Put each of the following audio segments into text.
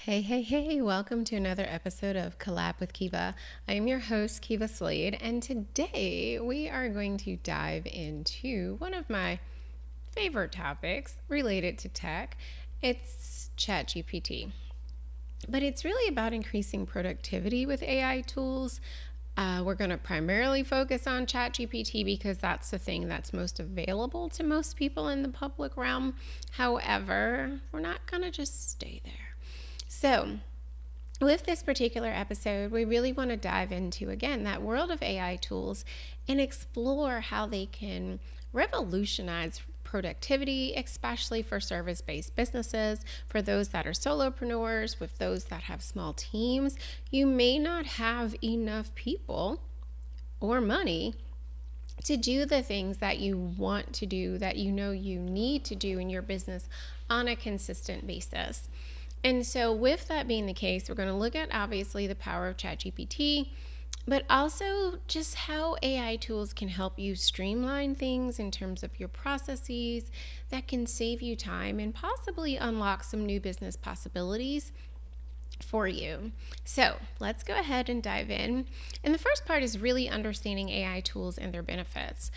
Hey, welcome to another episode of Collab with Kiva. I am your host, Kiva Slade, and today we are going to dive into one of my favorite topics related to tech. It's ChatGPT. But it's really about increasing productivity with AI tools. We're going to primarily focus on ChatGPT because that's the thing that's most available to most people in the public realm. However, we're not going to just stay there. So, with this particular episode, we really want to dive into, again, that world of AI tools and explore how they can revolutionize productivity, especially for service-based businesses, for those that are solopreneurs, with those that have small teams. You may not have enough people or money to do the things that you want to do, that you know you need to do in your business on a consistent basis. And so with that being the case, we're going to look at obviously the power of ChatGPT, but also just how AI tools can help you streamline things in terms of your processes that can save you time and possibly unlock some new business possibilities for you. So let's go ahead and dive in. And the first part is really understanding AI tools and their benefits.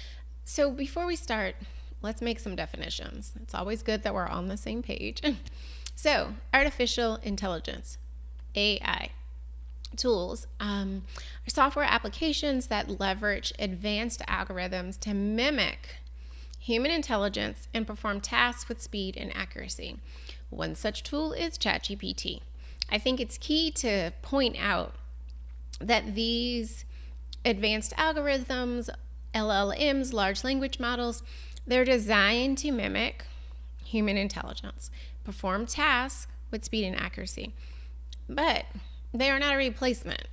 So before we start, let's make some definitions. It's always good that we're on the same page. So, artificial intelligence, AI tools, are software applications that leverage advanced algorithms to mimic human intelligence and perform tasks with speed and accuracy. One such tool is ChatGPT. I think it's key to point out that these advanced algorithms, LLMs, large language models, they're designed to mimic human intelligence, perform tasks with speed and accuracy, but they are not a replacement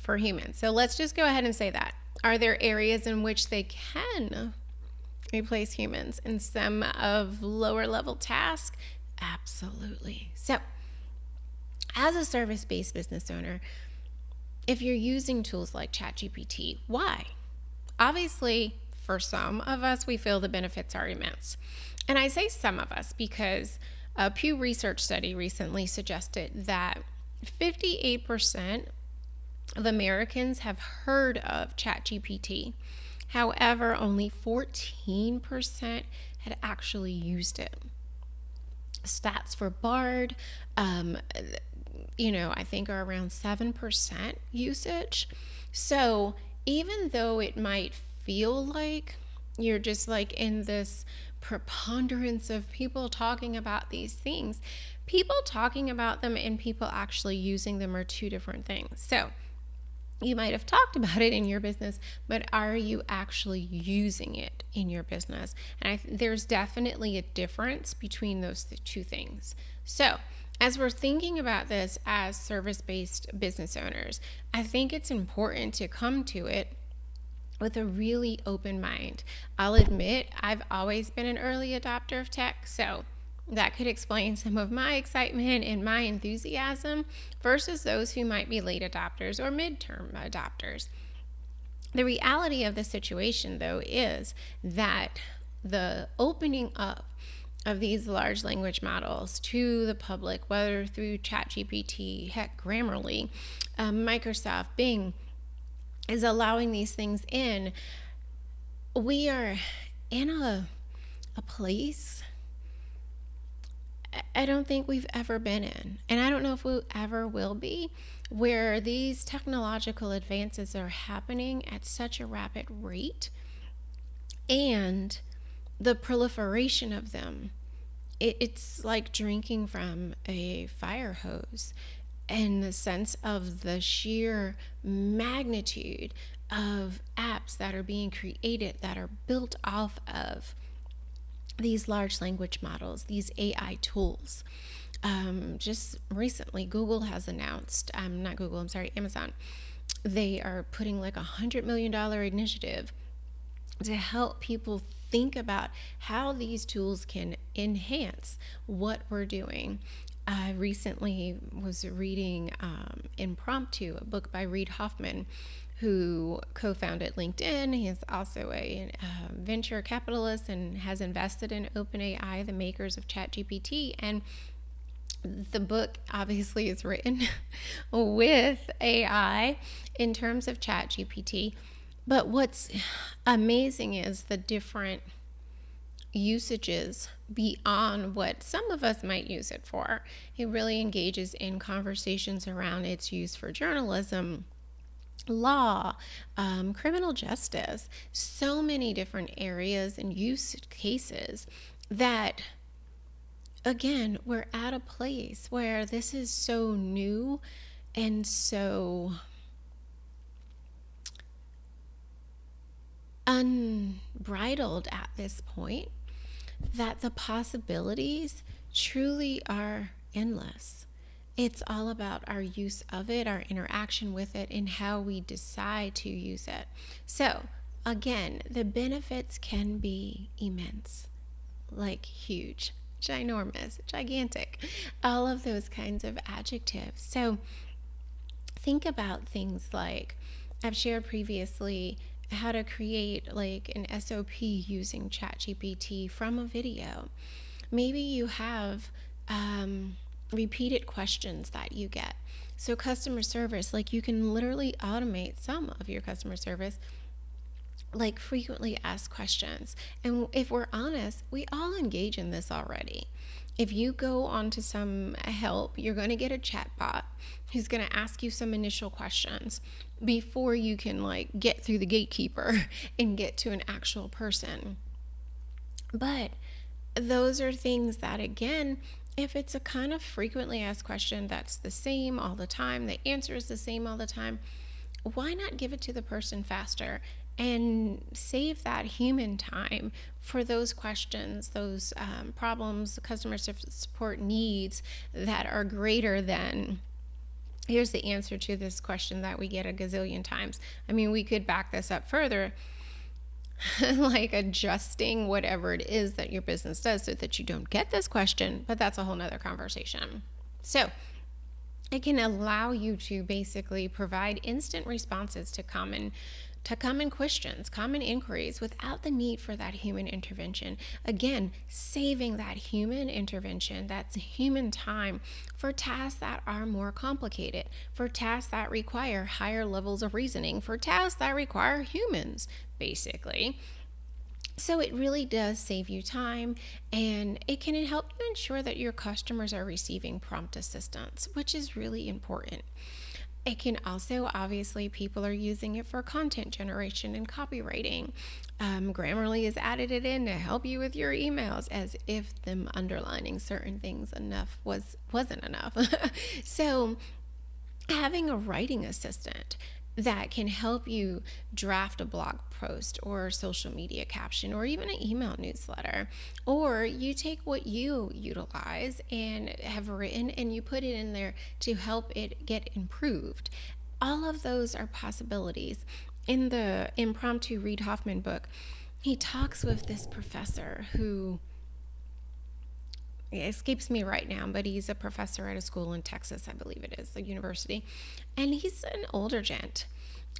for humans. So let's just go ahead and say that. Are there areas in which they can replace humans in some of lower level tasks? Absolutely. So as a service-based business owner, if you're using tools like ChatGPT, why? Obviously, for some of us, we feel the benefits are immense. And I say some of us because a Pew Research study recently suggested that 58% of Americans have heard of ChatGPT. However, only 14% had actually used it. Stats for Bard, I think are around 7% usage. So even though it might feel like you're just like in this preponderance of people talking about these things, people talking about them and people actually using them are two different things. So you might have talked about it in your business, but are you actually using it in your business? And there's definitely a difference between those two things. So as we're thinking about this as service-based business owners, I think it's important to come to it with a really open mind. I'll admit I've always been an early adopter of tech, so that could explain some of my excitement and my enthusiasm versus those who might be late adopters or midterm adopters. The reality of the situation, though, is that the opening up of these large language models to the public, whether through ChatGPT, heck, Grammarly, Microsoft, Bing, is allowing these things in. We are in a place I don't think we've ever been in, and I don't know if we ever will be, where these technological advances are happening at such a rapid rate, and the proliferation of them, it's like drinking from a fire hose. In the sense of the sheer magnitude of apps that are being created that are built off of these large language models, these AI tools. Just recently, Google has announced, Amazon, they are putting like $100 million initiative to help people think about how these tools can enhance what we're doing. I recently was reading Impromptu, a book by Reid Hoffman, who co-founded LinkedIn. He is also a venture capitalist and has invested in OpenAI, the makers of ChatGPT. And The book obviously is written with AI in terms of ChatGPT. But what's amazing is the different usages beyond what some of us might use it for. It really engages in conversations around its use for journalism, law, criminal justice, so many different areas and use cases that, again, we're at a place where this is so new and so unbridled at this point that the possibilities truly are endless. It's all about our use of it, our interaction with it, and how we decide to use it. So, again, the benefits can be immense, like huge, ginormous, gigantic, all of those kinds of adjectives. So, think about things like I've shared previously how to create like an SOP using ChatGPT from a video. Maybe you have repeated questions that you get. So customer service, like you can literally automate some of your customer service, like frequently asked questions. And if we're honest, we all engage in this already. If you go onto some help, you're going to get a chat bot who's going to ask you some initial questions before you can like get through the gatekeeper and get to an actual person. But those are things that, again, if it's a kind of frequently asked question that's the same all the time, the answer is the same all the time, why not give it to the person faster and save that human time for those questions, those problems, customer support needs that are greater than, here's the answer to this question that we get a gazillion times. I mean, we could back this up further, like adjusting whatever it is that your business does so that you don't get this question, but that's a whole nother conversation. So it can allow you to basically provide instant responses to common questions, common inquiries without the need for that human intervention. Again, saving that human intervention, that's human time for tasks that are more complicated, for tasks that require higher levels of reasoning, for tasks that require humans, basically. So it really does save you time, and it can help you ensure that your customers are receiving prompt assistance, which is really important. It can also, obviously, people are using it for content generation and copywriting. Grammarly has added it in to help you with your emails, as if them underlining certain things wasn't enough. So having a writing assistant that can help you draft a blog post or social media caption or even an email newsletter, or you take what you utilize and have written and you put it in there to help it get improved. All of those are possibilities. In the Impromptu Reid Hoffman book, he talks with this professor who, it escapes me right now, but he's a professor at a school in Texas, I believe it is, a university. And he's an older gent.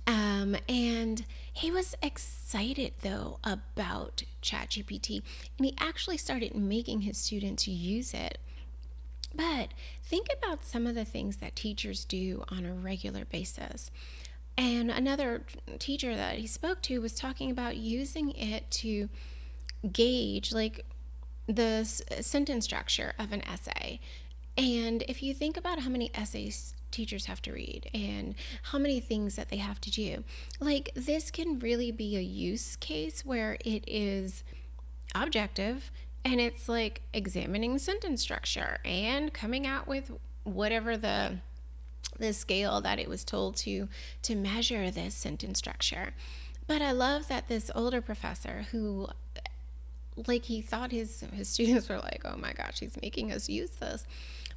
And he was excited, though, about ChatGPT. And he actually started making his students use it. But think about some of the things that teachers do on a regular basis. And another teacher that he spoke to was talking about using it to gauge, like, the sentence structure of an essay. And if you think about how many essays teachers have to read and how many things that they have to do, like, this can really be a use case where it is objective and it's like examining sentence structure and coming out with whatever the scale that it was told to measure this sentence structure. But I love that this older professor who, like, he thought his students were like, oh my gosh, he's making us use this.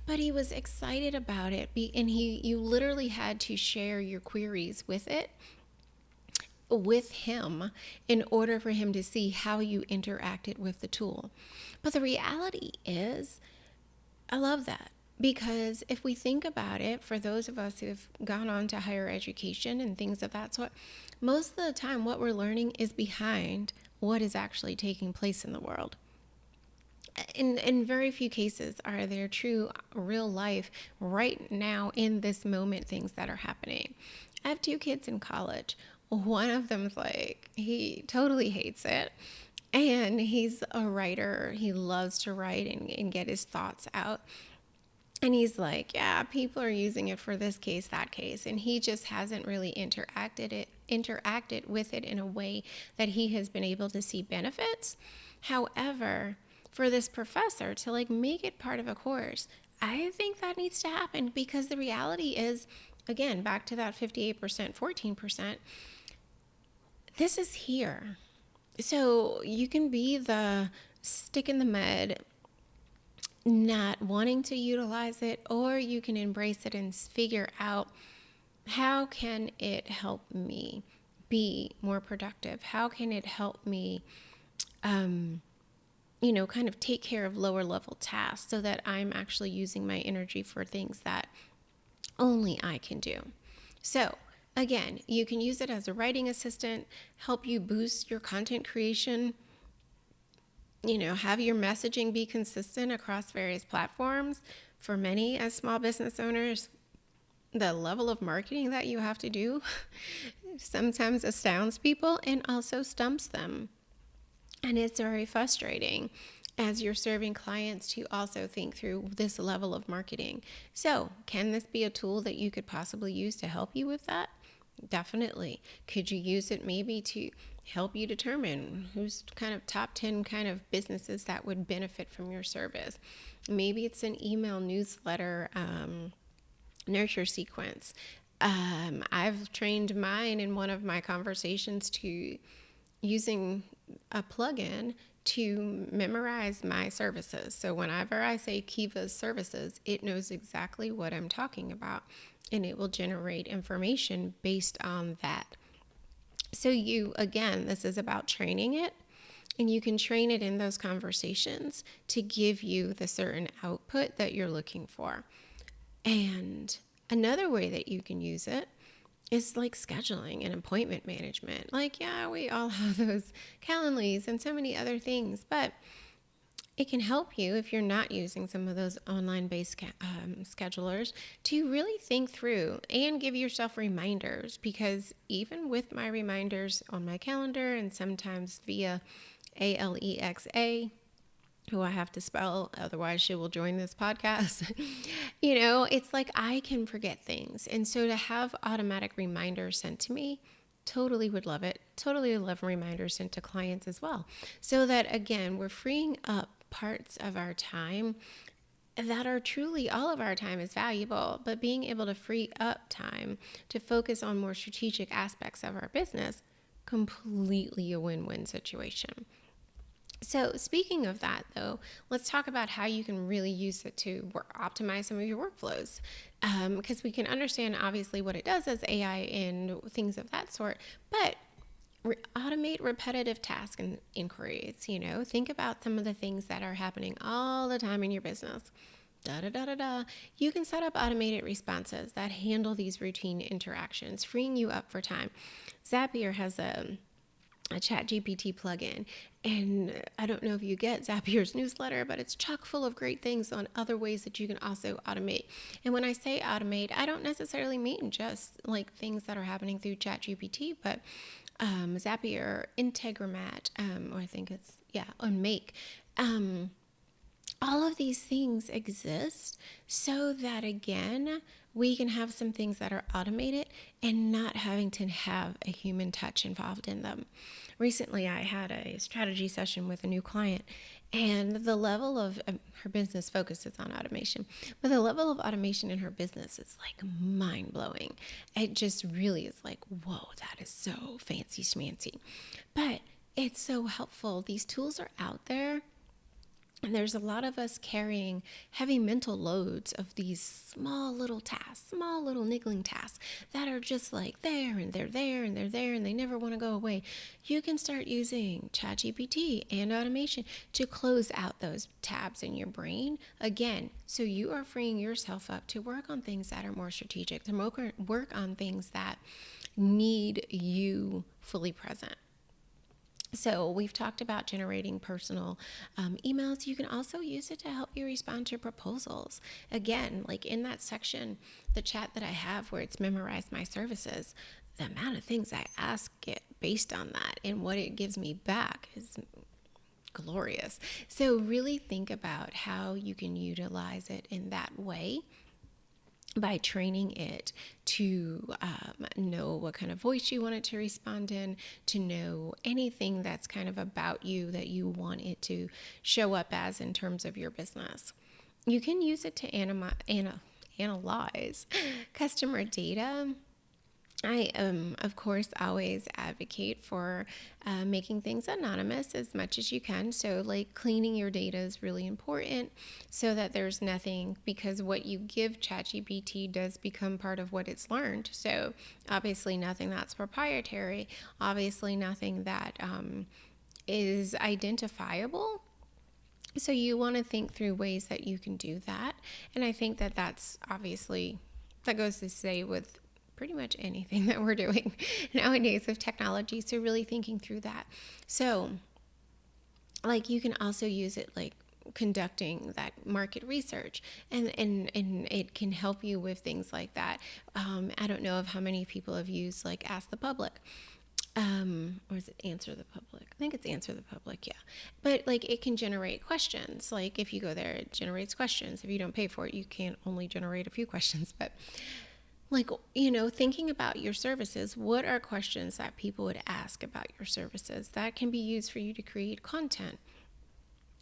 But he was excited about it. And you literally had to share your queries with it, with him, in order for him to see how you interacted with the tool. But the reality is, I love that. Because if we think about it, for those of us who've gone on to higher education and things of that sort, most of the time what we're learning is behind what is actually taking place in the world. in very few cases are there true real life right now in this moment things that are happening. I have two kids in college. One of them's like, he totally hates it. And he's a writer. He loves to write and get his thoughts out. And he's like, yeah, people are using it for this case, that case. And he just hasn't really interacted with it in a way that he has been able to see benefits. However, for this professor to like make it part of a course, I think that needs to happen, because the reality is, again, back to that 58%, 14%, this is here. So you can be the stick in the mud, not wanting to utilize it, or you can embrace it and figure out, how can it help me be more productive? How can it help me, kind of take care of lower level tasks so that I'm actually using my energy for things that only I can do? So again, you can use it as a writing assistant, help you boost your content creation, have your messaging be consistent across various platforms. For many, as small business owners, the level of marketing that you have to do sometimes astounds people and also stumps them. And it's very frustrating as you're serving clients to also think through this level of marketing. So, can this be a tool that you could possibly use to help you with that? Definitely. Could you use it maybe to help you determine who's kind of top 10 kind of businesses that would benefit from your service? Maybe it's an email newsletter nurture sequence. I've trained mine in one of my conversations to using a plugin to memorize my services. So whenever I say Kiva's services, it knows exactly what I'm talking about, and it will generate information based on that. So this is about training it, and you can train it in those conversations to give you the certain output that you're looking for. And another way that you can use it is like scheduling and appointment management. Like, yeah, we all have those Calendlies and so many other things, but it can help you, if you're not using some of those online-based schedulers, to really think through and give yourself reminders. Because even with my reminders on my calendar, and sometimes via Alexa, who I have to spell, otherwise she will join this podcast. It's like I can forget things. And so to have automatic reminders sent to me, totally would love it. Totally would love reminders sent to clients as well. So that, again, we're freeing up parts of our time that are truly, all of our time is valuable, but being able to free up time to focus on more strategic aspects of our business, completely a win-win situation. So speaking of that, though, let's talk about how you can really use it to optimize some of your workflows. Because we can understand, obviously, what it does as AI and things of that sort, but automate repetitive tasks and inquiries. Think about some of the things that are happening all the time in your business. You can set up automated responses that handle these routine interactions, freeing you up for time. Zapier has a ChatGPT plugin, and I don't know if you get Zapier's newsletter, but it's chock full of great things on other ways that you can also automate. And when I say automate, I don't necessarily mean just like things that are happening through ChatGPT, but Zapier, Integromat, or I think it's on Make. All of these things exist so that, again, we can have some things that are automated and not having to have a human touch involved in them. Recently, I had a strategy session with a new client, and the level of her business focuses on automation, but the level of automation in her business is like mind-blowing. It just really is like, whoa, that is so fancy schmancy. But it's so helpful. These tools are out there. And there's a lot of us carrying heavy mental loads of these small little tasks, small little niggling tasks that are just like there and they're there and they're there and they never want to go away. You can start using ChatGPT and automation to close out those tabs in your brain. Again, so you are freeing yourself up to work on things that are more strategic, to work on things that need you fully present. So we've talked about generating personal emails. You can also use it to help you respond to proposals. Again, like in that section, the chat that I have where it's memorized my services, the amount of things I ask it based on that and what it gives me back is glorious. So really think about how you can utilize it in that way by training it to know what kind of voice you want it to respond in, to know anything that's kind of about you that you want it to show up as in terms of your business. You can use it to analyze customer data. I, of course, always advocate for making things anonymous as much as you can. So, like, cleaning your data is really important so that there's nothing, because what you give ChatGPT does become part of what it's learned. So, obviously, nothing that's proprietary, obviously, nothing that is identifiable. So, you want to think through ways that you can do that. And I think that that's obviously, that goes to say with pretty much anything that we're doing nowadays with technology. So really thinking through that. So like you can also use it like conducting that market research and it can help you with things like that. I don't know of how many people have used like Ask the Public. Or is it Answer the Public? I think it's Answer the Public, yeah. But like it can generate questions. Like if you go there, it generates questions. If you don't pay for it, you can't only generate a few questions, but like, you know, thinking about your services, what are questions that people would ask about your services that can be used for you to create content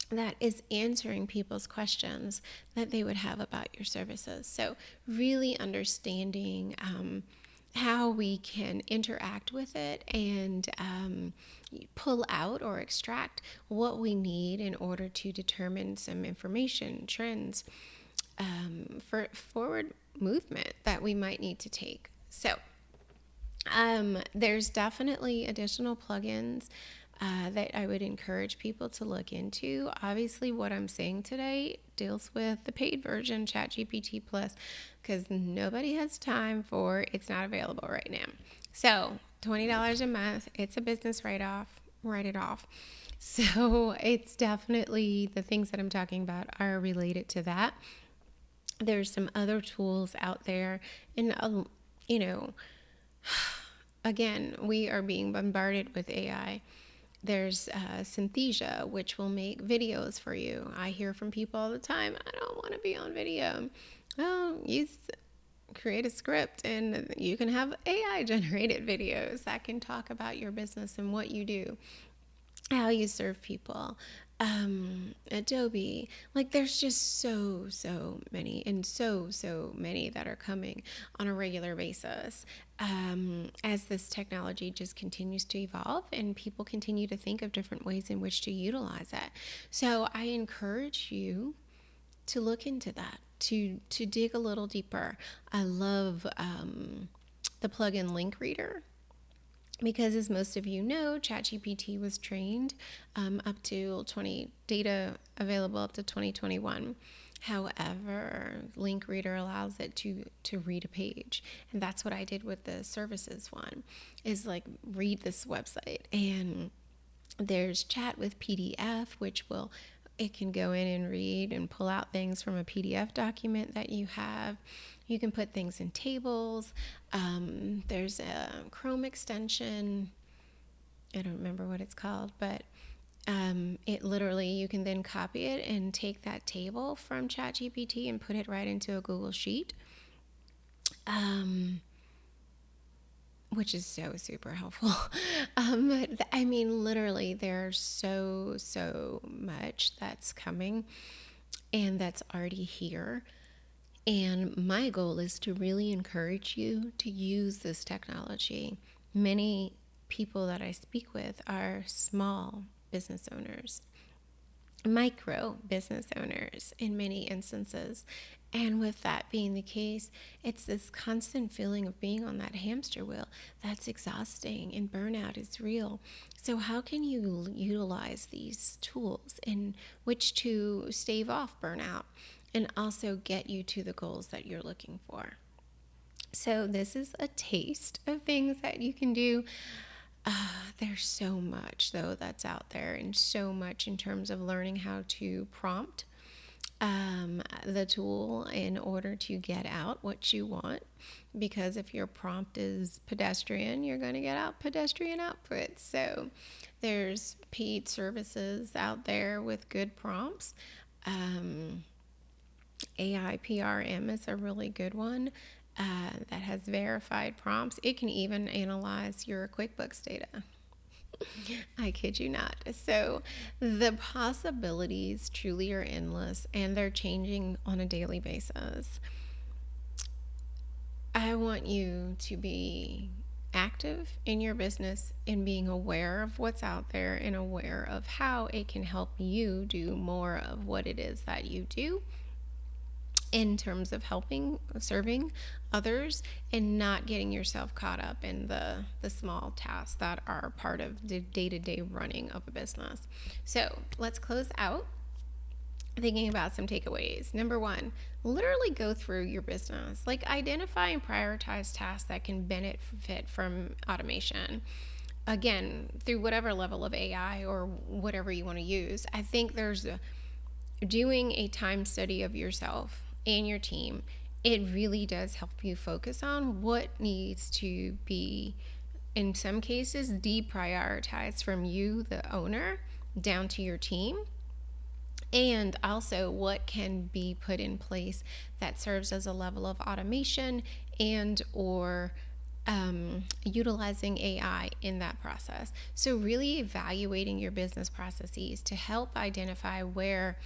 that is answering people's questions that they would have about your services? So really understanding how we can interact with it and pull out or extract what we need in order to determine some information, trends, for forward movement that we might need to take. So there's definitely additional plugins that I would encourage people to look into. Obviously, what I'm saying today deals with the paid version, ChatGPT Plus, because nobody has time for it's not available right now. So $20 a month, it's a business write-off, write it off. So it's definitely the things that I'm talking about are related to that. There's some other tools out there, and you know, again, we are being bombarded with AI. There's Synthesia, which will make videos for you. I hear from people all the time, I don't want to be on video. Well, create a script and you can have AI generated videos that can talk about your business and what you do, how you serve people. Adobe, like there's just so many and so many that are coming on a regular basis as this technology just continues to evolve and people continue to think of different ways in which to utilize it. So I encourage you to look into that, to dig a little deeper. I love the plugin Link Reader, because as most of you know, ChatGPT was trained up to data available up to 2021. However, Link Reader allows it to read a page. And that's what I did with the services one, is like read this website. And there's chat with PDF, which it can go in and read and pull out things from a PDF document that you have. You can put things in tables. There's a Chrome extension. I don't remember what it's called, but it literally, you can then copy it and take that table from ChatGPT and put it right into a Google Sheet, which is so super helpful. I mean, literally, there's so much that's coming and that's already here. And my goal is to really encourage you to use this technology. Many people that I speak with are small business owners, micro business owners in many instances. And with that being the case, it's this constant feeling of being on that hamster wheel that's exhausting, and burnout is real. So how can you utilize these tools in which to stave off burnout and also get you to the goals that you're looking for? So this is a taste of things that you can do. There's so much, though, that's out there, and so much in terms of learning how to prompt the tool in order to get out what you want. Because if your prompt is pedestrian, you're going to get out pedestrian output. So there's paid services out there with good prompts. AI PRM is a really good one that has verified prompts. It can even analyze your QuickBooks data. I kid you not. So the possibilities truly are endless, and they're changing on a daily basis. I want you to be active in your business and being aware of what's out there and aware of how it can help you do more of what it is that you do in terms of helping, serving others, and not getting yourself caught up in the small tasks that are part of the day-to-day running of a business. So let's close out thinking about some takeaways. Number one, literally go through your business. Like, identify and prioritize tasks that can benefit from automation. Again, through whatever level of AI or whatever you want to use. I think there's doing a time study of yourself and your team. It really does help you focus on what needs to be, in some cases, deprioritized from you, the owner, down to your team. And also what can be put in place that serves as a level of automation and or utilizing AI in that process. So really evaluating your business processes to help identify where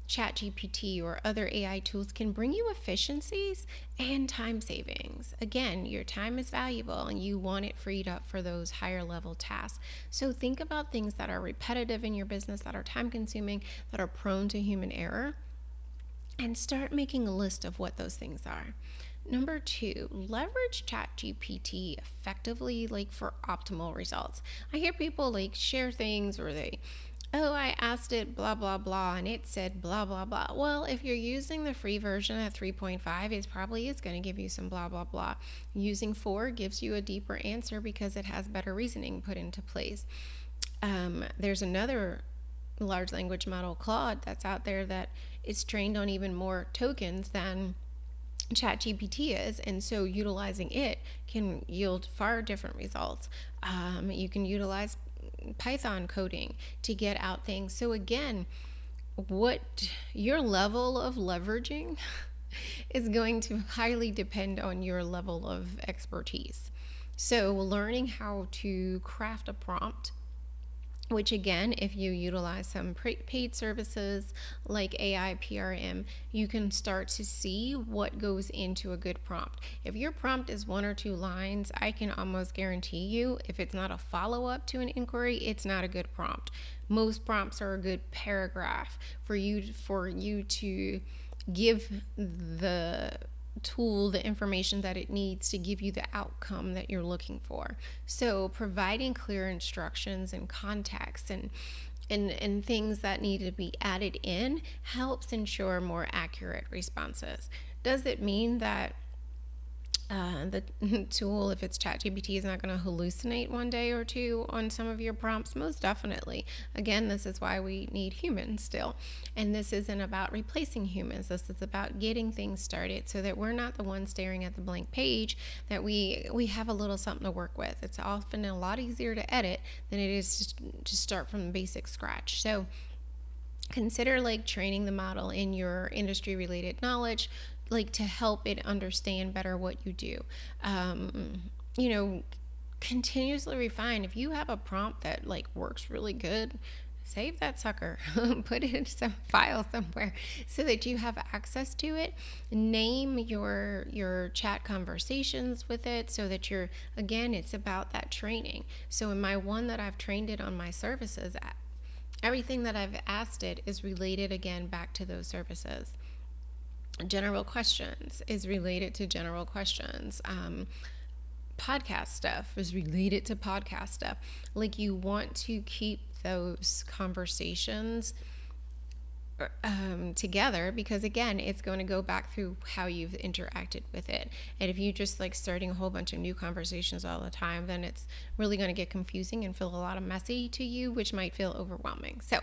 ChatGPT or other AI tools can bring you efficiencies and time savings. Again, your time is valuable and you want it freed up for those higher level tasks. So think about things that are repetitive in your business, that are time consuming, that are prone to human error, and start making a list of what those things are. Number two, leverage ChatGPT effectively, like for optimal results. I hear people like share things where I asked it blah, blah, blah, and it said blah, blah, blah. Well, if you're using the free version at 3.5, it probably is going to give you some blah, blah, blah. Using 4 gives you a deeper answer because it has better reasoning put into place. There's another large language model, Claude, that's out there that is trained on even more tokens than ChatGPT is, and so utilizing it can yield far different results. You can utilize Python coding to get out things. So again, what your level of leveraging is going to highly depend on your level of expertise. So learning how to craft a prompt, which again, if you utilize some paid services like AI PRM, you can start to see what goes into a good prompt. If your prompt is 1 or 2 lines, I can almost guarantee you, if it's not a follow-up to an inquiry, it's not a good prompt. Most prompts are a good paragraph for you to give the tool the information that it needs to give you the outcome that you're looking for. So providing clear instructions and context and things that need to be added in helps ensure more accurate responses. Does it mean that the tool, if it's ChatGPT, is not going to hallucinate one day or two on some of your prompts? Most definitely. Again, this is why we need humans still. And this isn't about replacing humans. This is about getting things started so that we're not the ones staring at the blank page, that we have a little something to work with. It's often a lot easier to edit than it is to start from the basic scratch. So consider like training the model in your industry related knowledge, like to help it understand better what you do. Continuously refine. If you have a prompt that like works really good, save that sucker, put it in some file somewhere so that you have access to it. Name your chat conversations with it so that it's about that training. So in my one that I've trained it on my services, everything that I've asked it is related again back to those services. General questions is related to general questions. Podcast stuff is related to podcast stuff. Like, you want to keep those conversations together, because again, it's going to go back through how you've interacted with it. And if you just like starting a whole bunch of new conversations all the time, then it's really going to get confusing and feel a lot of messy to you, which might feel overwhelming. So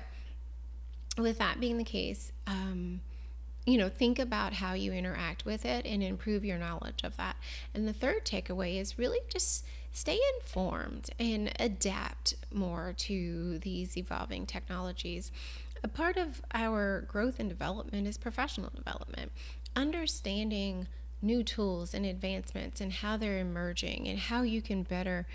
with that being the case, think about how you interact with it and improve your knowledge of that. And the third takeaway is really just stay informed and adapt more to these evolving technologies. A part of our growth and development is professional development, understanding new tools and advancements and how they're emerging and how you can better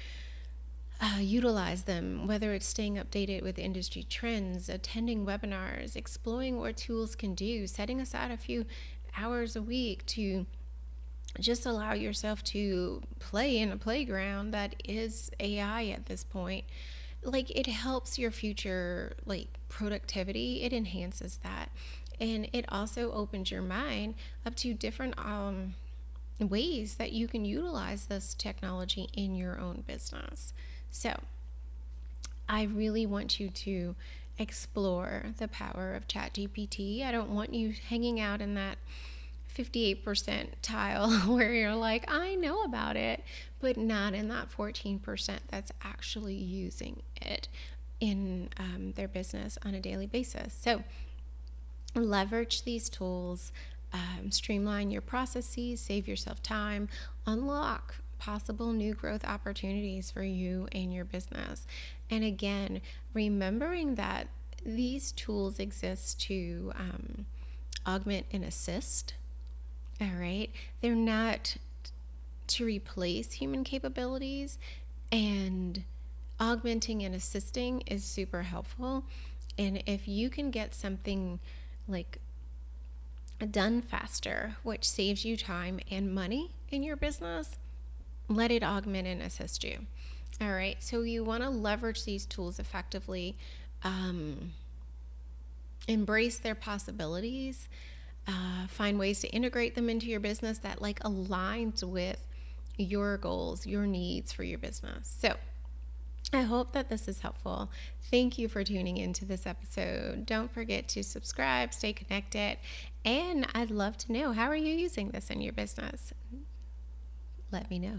utilize them, whether it's staying updated with industry trends, attending webinars, exploring what tools can do, setting aside a few hours a week to just allow yourself to play in a playground that is AI at this point. Like, it helps your future productivity. It enhances that, and it also opens your mind up to different ways that you can utilize this technology in your own business. So I really want you to explore the power of ChatGPT. I don't want you hanging out in that 58 percentile where you're like, I know about it, but not in that 14% that's actually using it in their business on a daily basis. So leverage these tools, streamline your processes, save yourself time, unlock possible new growth opportunities for you and your business. And again, remembering that these tools exist to augment and assist. All right. They're not to replace human capabilities, and augmenting and assisting is super helpful. And if you can get something done faster, which saves you time and money in your business, let it augment and assist you. All right. So you want to leverage these tools effectively, embrace their possibilities, find ways to integrate them into your business that aligns with your goals, your needs for your business. So I hope that this is helpful. Thank you for tuning into this episode. Don't forget to subscribe, stay connected, and I'd love to know, how are you using this in your business? Let me know.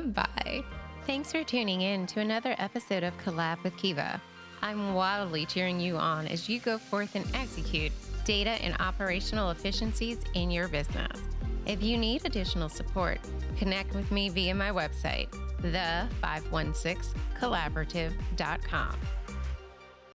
Bye. Thanks for tuning in to another episode of Collab with Kiva. I'm wildly cheering you on as you go forth and execute data and operational efficiencies in your business. If you need additional support, connect with me via my website, the516collaborative.com.